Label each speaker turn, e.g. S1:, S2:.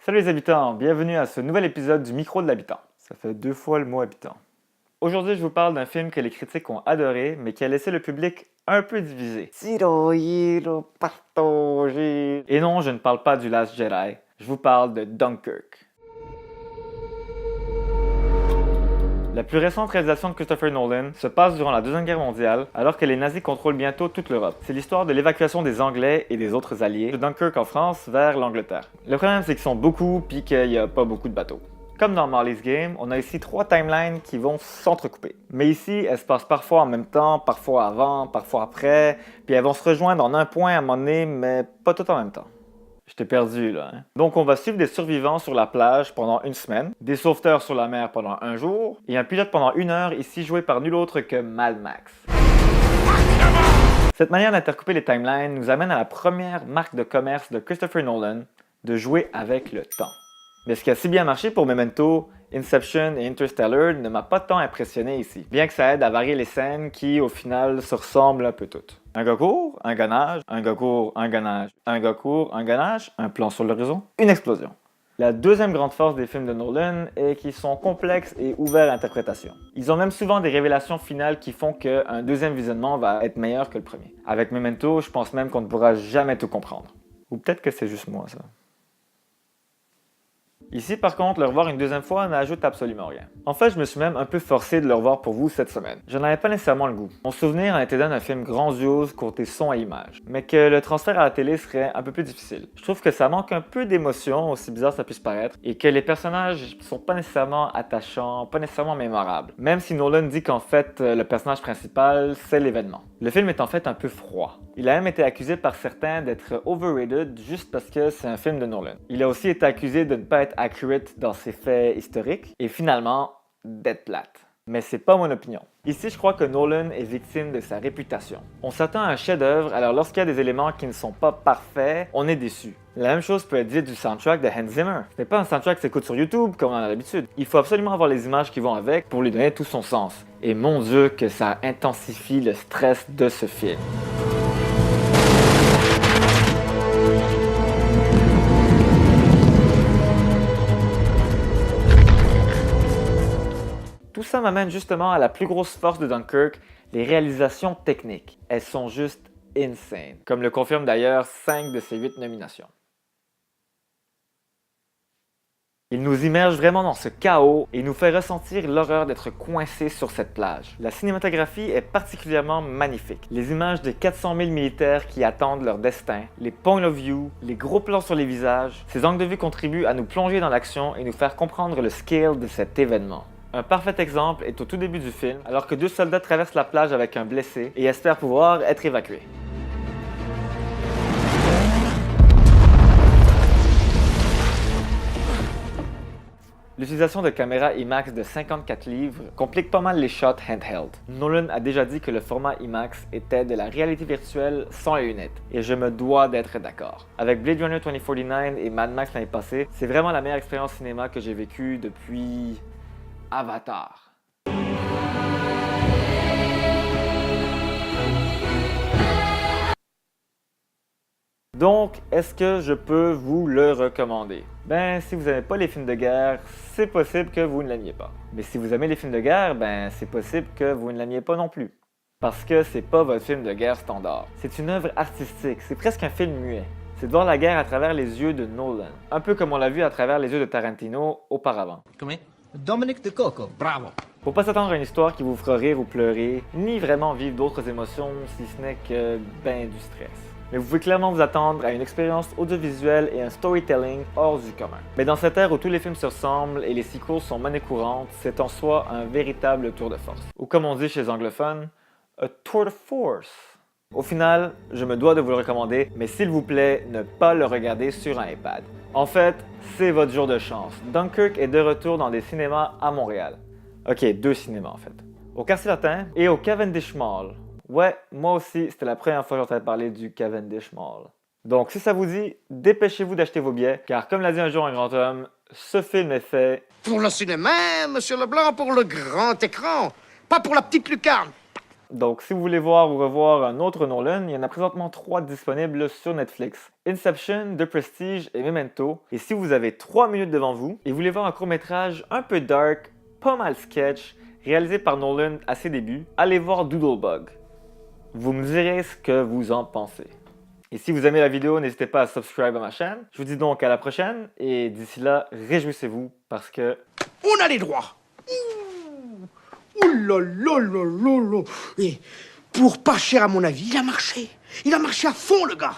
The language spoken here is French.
S1: Salut les habitants, bienvenue à ce nouvel épisode du micro de l'habitant. Ça fait 2 fois le mot habitant. Aujourd'hui, je vous parle d'un film que les critiques ont adoré, mais qui a laissé le public un peu divisé. Et non, je ne parle pas du Last Jedi, je vous parle de Dunkirk. La plus récente réalisation de Christopher Nolan se passe durant la Deuxième Guerre mondiale, alors que les nazis contrôlent bientôt toute l'Europe. C'est l'histoire de l'évacuation des Anglais et des autres alliés de Dunkirk en France vers l'Angleterre. Le problème, c'est qu'ils sont beaucoup puis qu'il n'y a pas beaucoup de bateaux. Comme dans Marley's Game, on a ici 3 timelines qui vont s'entrecouper. Mais ici, elles se passent parfois en même temps, parfois avant, parfois après, puis elles vont se rejoindre en un point à un moment donné, mais pas tout en même temps. Je t'ai perdu là. Hein? Donc on va suivre des survivants sur la plage pendant une semaine, des sauveteurs sur la mer pendant un jour, et un pilote pendant 1 heure, ici joué par nul autre que Mad Max. Cette manière d'intercouper les timelines nous amène à la première marque de commerce de Christopher Nolan, de jouer avec le temps. Mais ce qui a si bien marché pour Memento, Inception et Interstellar ne m'a pas tant impressionné ici, bien que ça aide à varier les scènes qui, au final, se ressemblent un peu toutes. Un gars court, un gannage, un gars court, un gannage, un gars court, un gannage, un plan sur l'horizon, une explosion. La deuxième grande force des films de Nolan est qu'ils sont complexes et ouverts à l'interprétation. Ils ont même souvent des révélations finales qui font qu'un deuxième visionnement va être meilleur que le premier. Avec Memento, je pense même qu'on ne pourra jamais tout comprendre. Ou peut-être que c'est juste moi, ça. Ici, par contre, le revoir une deuxième fois n'ajoute absolument rien. En fait, je me suis même un peu forcé de le revoir pour vous cette semaine. Je n'avais pas nécessairement le goût. Mon souvenir en était d'un film grandiose côté son et image, mais que le transfert à la télé serait un peu plus difficile. Je trouve que ça manque un peu d'émotion, aussi bizarre ça puisse paraître, et que les personnages sont pas nécessairement attachants, pas nécessairement mémorables. Même si Nolan dit qu'en fait, le personnage principal, c'est l'événement. Le film est en fait un peu froid. Il a même été accusé par certains d'être overrated juste parce que c'est un film de Nolan. Il a aussi été accusé de ne pas être accurate dans ses faits historiques et finalement d'être plate. Mais c'est pas mon opinion. Ici, je crois que Nolan est victime de sa réputation. On s'attend à un chef-d'œuvre, alors lorsqu'il y a des éléments qui ne sont pas parfaits, on est déçu. La même chose peut être dite du soundtrack de Hans Zimmer. Ce n'est pas un soundtrack qui s'écoute sur YouTube comme on a l'habitude. Il faut absolument avoir les images qui vont avec pour lui donner tout son sens. Et mon Dieu que ça intensifie le stress de ce film. Tout ça m'amène justement à la plus grosse force de Dunkirk, les réalisations techniques. Elles sont juste insane, comme le confirment d'ailleurs 5 de ses 8 nominations. Il nous immerge vraiment dans ce chaos et nous fait ressentir l'horreur d'être coincé sur cette plage. La cinématographie est particulièrement magnifique. Les images de 400 000 militaires qui attendent leur destin, les points of view, les gros plans sur les visages, ces angles de vue contribuent à nous plonger dans l'action et nous faire comprendre le scale de cet événement. Un parfait exemple est au tout début du film, alors que 2 soldats traversent la plage avec un blessé et espèrent pouvoir être évacués. L'utilisation de caméras IMAX de 54 livres complique pas mal les shots handheld. Nolan a déjà dit que le format IMAX était de la réalité virtuelle sans les lunettes, et je me dois d'être d'accord. Avec Blade Runner 2049 et Mad Max l'année passée, c'est vraiment la meilleure expérience cinéma que j'ai vécue depuis Avatar. Donc, est-ce que je peux vous le recommander? Ben, si vous n'aimez pas les films de guerre, c'est possible que vous ne l'aimiez pas. Mais si vous aimez les films de guerre, ben, c'est possible que vous ne l'aimiez pas non plus. Parce que c'est pas votre film de guerre standard. C'est une œuvre artistique, c'est presque un film muet. C'est de voir la guerre à travers les yeux de Nolan. Un peu comme on l'a vu à travers les yeux de Tarantino auparavant.
S2: Comment? Dominic De Coco, bravo!
S1: Faut pas s'attendre à une histoire qui vous fera rire ou pleurer, ni vraiment vivre d'autres émotions si ce n'est que ben du stress. Mais vous pouvez clairement vous attendre à une expérience audiovisuelle et un storytelling hors du commun. Mais dans cette ère où tous les films se ressemblent et les sequels sont monnaie courante, c'est en soi un véritable tour de force. Ou comme on dit chez les anglophones, a tour de force. Au final, je me dois de vous le recommander, mais s'il vous plaît, ne pas le regarder sur un iPad. En fait, c'est votre jour de chance. Dunkirk est de retour dans des cinémas à Montréal. Ok, 2 cinémas en fait. Au Quartier Latin et au Cavendish Mall. Ouais, moi aussi, c'était la première fois que j'entendais parler du Cavendish Mall. Donc, si ça vous dit, dépêchez-vous d'acheter vos billets, car comme l'a dit un jour un grand homme, ce film est fait
S2: Pour le cinéma, Monsieur Leblanc, pour le grand écran, pas pour la petite lucarne.
S1: Donc si vous voulez voir ou revoir un autre Nolan, il y en a présentement 3 disponibles sur Netflix. Inception, The Prestige et Memento. Et si vous avez 3 minutes devant vous et voulez voir un court-métrage un peu dark, pas mal sketch, réalisé par Nolan à ses débuts, allez voir Doodlebug. Vous me direz ce que vous en pensez. Et si vous aimez la vidéo, n'hésitez pas à subscribe à ma chaîne. Je vous dis donc à la prochaine et d'ici là, réjouissez-vous parce que...
S2: On a les droits. Ouh là là là là là. Et pour pas cher à mon avis, il a marché. Il a marché à fond, le gars.